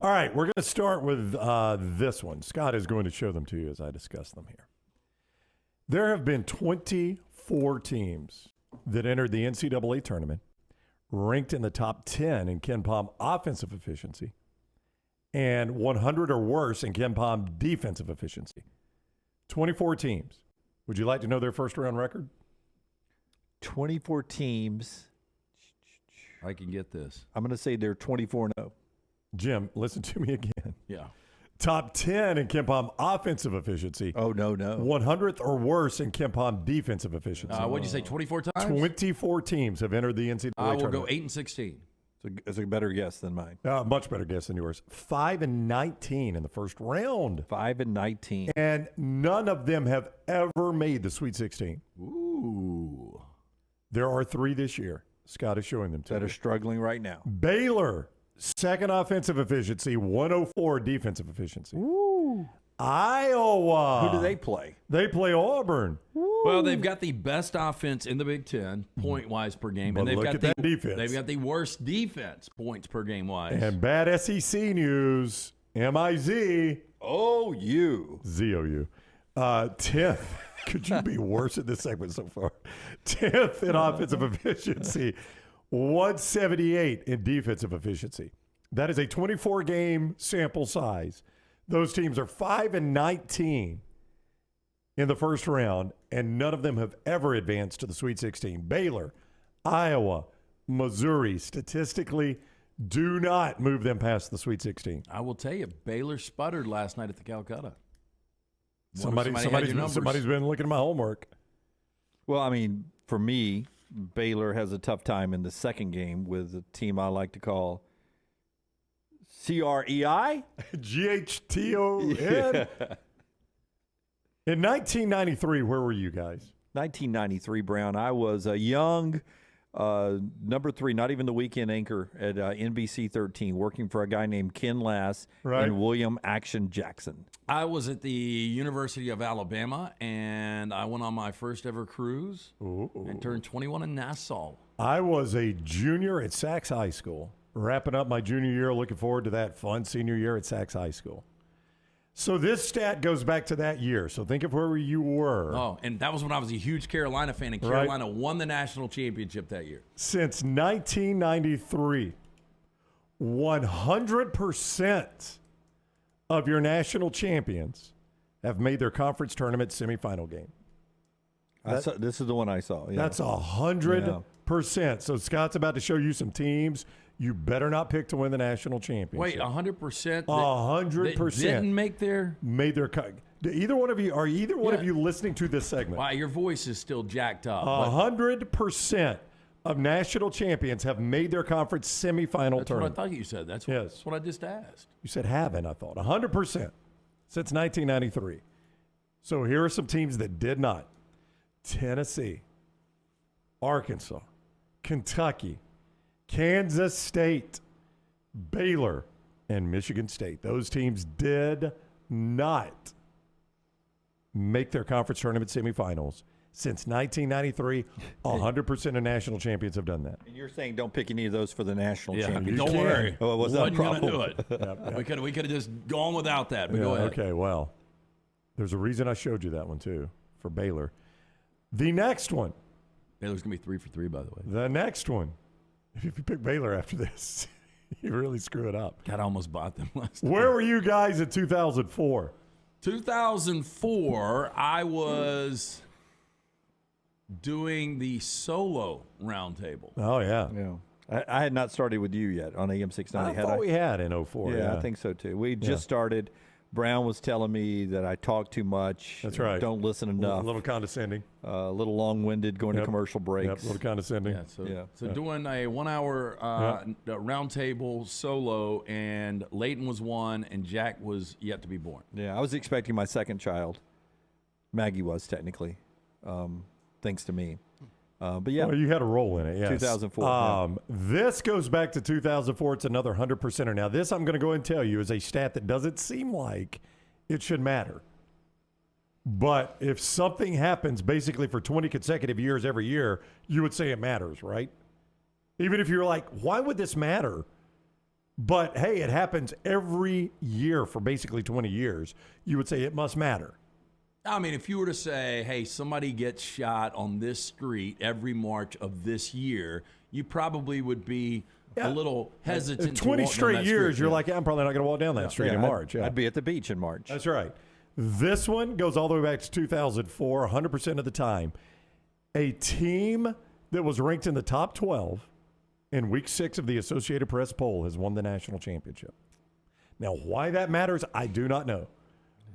All right, we're going to start with this one. Scott is going to show them to you as I discuss them here. There have been 24 teams that entered the NCAA tournament ranked in the top 10 in KenPom offensive efficiency and 100 or worse in KenPom defensive efficiency. 24 teams. Would you like to know their first-round record? 24 teams. I can get this. I'm going to say they're 24-0. Jim, listen to me again. Yeah. Top 10 in KenPom offensive efficiency. Oh, no. 100th or worse in KenPom defensive efficiency. What'd you say, 24 times? 24 teams have entered the NCAA I will tournament. go 8-16. It's a better guess than mine. Much better guess than yours. 5-19 in the first round. 5-19. And none of them have ever made the Sweet 16. Ooh. There are 3 this year. Scott is showing them to That you. are struggling right now. Baylor, second offensive efficiency, 104 defensive efficiency. Ooh. Iowa. Who do they play? They play Auburn. Well, they've got the best offense in the Big Ten, point-wise per game. But And they've look got at that defense. They've got the worst defense, points per game-wise. And bad SEC news, MIZ. OU. ZOU. 10th. Could you be worse at this segment so far? 10th in offensive efficiency, 178 in defensive efficiency. That is a 24-game sample size. Those teams are 5-19 in the first round, and none of them have ever advanced to the Sweet 16. Baylor, Iowa, Missouri, statistically, do not move them past the Sweet 16. I will tell you, Baylor sputtered last night at the Calcutta. Somebody's been looking at my homework. Well, I mean, for me, Baylor has a tough time in the second game with a team I like to call CREI? GHTON. Yeah. In 1993, where were you guys? 1993, Brown. I was a young number 3, not even the weekend anchor at NBC 13, working for a guy named Ken Lass and William Action Jackson. I was at the University of Alabama, and I went on my first ever cruise and turned 21 in Nassau. I was a junior at Sachs High School, wrapping up my junior year, looking forward to that fun senior year at Sachs High School. So this stat goes back to that year. So think of where you were. Oh, and that was when I was a huge Carolina fan, and Carolina won the national championship that year. Since 1993, 100% of your national champions have made their conference tournament semifinal game. This is the one I saw. Yeah. That's 100%. So Scott's about to show you some teams you better not pick to win the national championship. Wait, 100%? 100% didn't make their either one of you are of you listening to this segment? Wow, your voice is still jacked up. 100% of national champions have made their conference semifinal tournament. That's what I thought you said. That's what I just asked. You said haven't, I thought. 100% since 1993. So here are some teams that did not. Tennessee, Arkansas, Kentucky, Kansas State, Baylor, and Michigan State. Those teams did not make their conference tournament semifinals. Since 1993, 100% of national champions have done that. And you're saying don't pick any of those for the national championship. Don't worry. Oh, what's that problem? Do it. Yep. We could have just gone without that. But go ahead. Okay, well, there's a reason I showed you that one, too, for Baylor. The next one. Baylor's going to be 3 for 3, by the way. The next one. If you pick Baylor after this, you really screw it up. God, I almost bought them last time. Where were you guys in 2004? 2004, I was doing the solo roundtable. Oh, yeah. I had not started with you yet on AM 690. I thought we had in 04. Yeah, I think so, too. We just started. Brown was telling me that I talk too much. That's right. Don't listen enough. A little condescending. A little long-winded, going to commercial breaks. Yep, a little condescending. So doing a 1-hour roundtable solo, and Leighton was one, and Jack was yet to be born. Yeah, I was expecting my second child. Maggie was, technically, thanks to me. But yeah. Well, you had a role in it, yes. 2004. This goes back to 2004. It's another 100%er. Now, this I'm going to go and tell you is a stat that doesn't seem like it should matter. But if something happens basically for 20 consecutive years every year, you would say it matters, right? Even if you're like, why would this matter? But, hey, it happens every year for basically 20 years. You would say it must matter. I mean, if you were to say, hey, somebody gets shot on this street every March of this year, you probably would be a little hesitant. 20 straight years, you're like, I'm probably not going to walk down that street in March. I'd be at the beach in March. That's right. This one goes all the way back to 2004, 100% of the time. A team that was ranked in the top 12 in week 6 of the Associated Press poll has won the national championship. Now, why that matters, I do not know.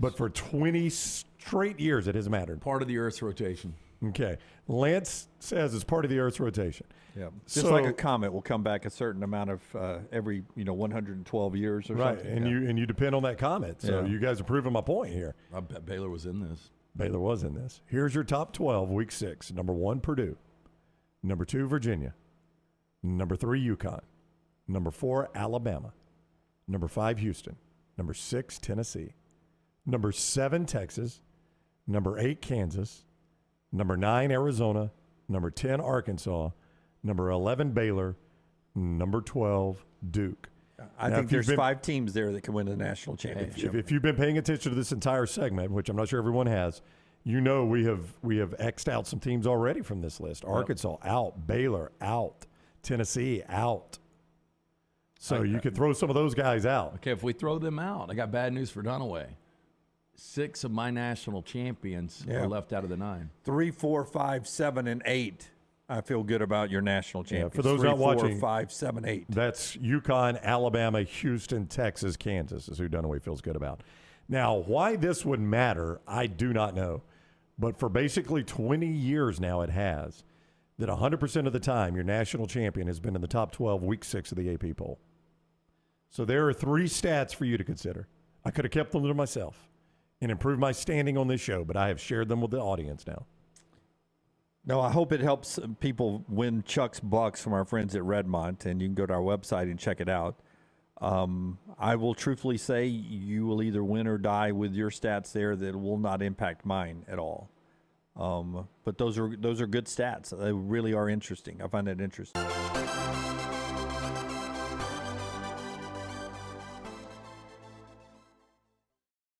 But for 20 straight years, it has mattered. Part of the Earth's rotation. Okay. Lance says it's part of the Earth's rotation. Yeah. Just like a comet will come back a certain amount of every 112 years or right. something. And you depend on that comet. So you guys are proving my point here. I bet Baylor was in this. Baylor was in this. Here's your top 12, week 6. Number 1, Purdue. Number 2, Virginia. Number 3, UConn. Number 4, Alabama. Number 5, Houston. Number 6, Tennessee. Number 7, Texas. Number 8, Kansas. Number 9, Arizona. Number 10, Arkansas. Number 11, Baylor. Number 12, Duke. I think there's 5 teams there that can win the national championship. If you've been paying attention to this entire segment, which I'm not sure everyone has, you know we have X'd out some teams already from this list. Arkansas out, Baylor out, Tennessee out. So you could throw some of those guys out. Okay, if we throw them out, I got bad news for Dunaway. 6 of my national champions are left out of the 9. 3, 4, 5, 7, and 8. I feel good about your national champions. For those 3, not 4, watching, 5, 7, 8. That's UConn, Alabama, Houston, Texas, Kansas is who Dunaway feels good about. Now, why this would matter, I do not know. But for basically 20 years now, it has. That 100% of the time, your national champion has been in the top 12, week 6 of the AP poll. So there are 3 stats for you to consider. I could have kept them to myself and improved my standing on this show, but I have shared them with the audience now. No, I hope it helps people win Chuck's Bucks from our friends at Redmont, and you can go to our website and check it out. I will truthfully say you will either win or die with your stats there that will not impact mine at all. But those are good stats. They really are interesting. I find that interesting.